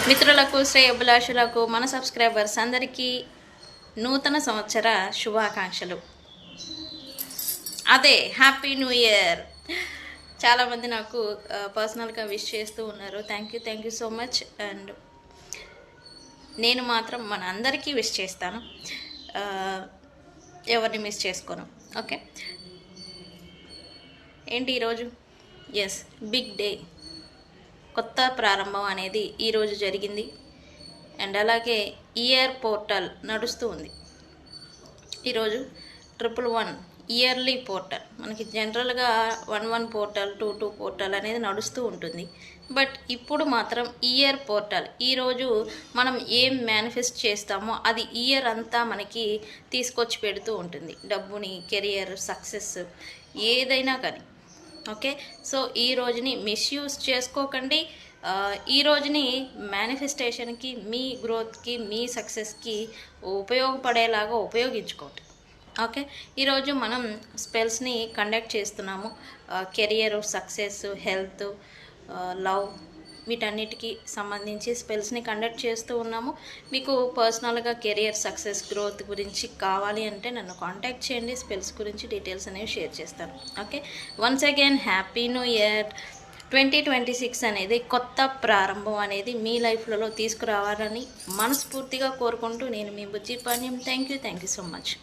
మిత్రులకు శ్రేయోభిలాషులకు మన సబ్స్క్రైబర్స్ అందరికీ నూతన సంవత్సర శుభాకాంక్షలు. అదే హ్యాపీ న్యూ ఇయర్. చాలామంది నాకు పర్సనల్గా విష్ చేస్తూ ఉన్నారు. Thank you so much. And నేను మాత్రం మన అందరికీ విష్ చేస్తాను, ఎవరిని మిస్ చేసుకోను. ఓకే, ఏంటి ఈరోజు? ఎస్, బిగ్ డే, కొత్త ప్రారంభం అనేది ఈరోజు జరిగింది. అండ్ అలాగే ఇయర్ పోర్టల్ నడుస్తూ ఉంది. ఈరోజు 111 ఇయర్లీ పోర్టల్. మనకి జనరల్గా 11 పోర్టల్, 22 పోర్టల్ అనేది నడుస్తూ ఉంటుంది. బట్ ఇప్పుడు మాత్రం ఇయర్ పోర్టల్. ఈరోజు మనం ఏం మేనిఫెస్ట్ చేస్తామో అది ఇయర్ అంతా మనకి తీసుకొచ్చి పెడుతూ ఉంటుంది. డబ్బుని, కెరియర్, సక్సెస్, ఏదైనా కానీ. ఓకే, సో ఈ రోజుని మిస్యూజ్ చేసుకోకండి. ఈ రోజుని మేనిఫెస్టేషన్కి, మీ గ్రోత్కి, మీ సక్సెస్కి ఉపయోగపడేలాగా ఉపయోగించుకోండి. ఓకే, ఈరోజు మనం స్పెల్స్ని కండక్ట్ చేస్తున్నాము. కెరియర్, సక్సెస్, హెల్త్, లవ్, వీటన్నిటికీ సంబంధించి స్పెల్స్ని కండక్ట్ చేస్తూ ఉన్నాము. మీకు పర్సనల్గా కెరియర్, సక్సెస్, గ్రోత్ గురించి కావాలి అంటే నన్ను కాంటాక్ట్ చేయండి. స్పెల్స్ గురించి డీటెయిల్స్ అనేవి షేర్ చేస్తాను. Okay, once again happy new year. 2026 అనేది కొత్త ప్రారంభం అనేది మీ లైఫ్లలో తీసుకురావాలని మనస్ఫూర్తిగా కోరుకుంటూ నేను మీ Bujji Panyam. Thank you so much.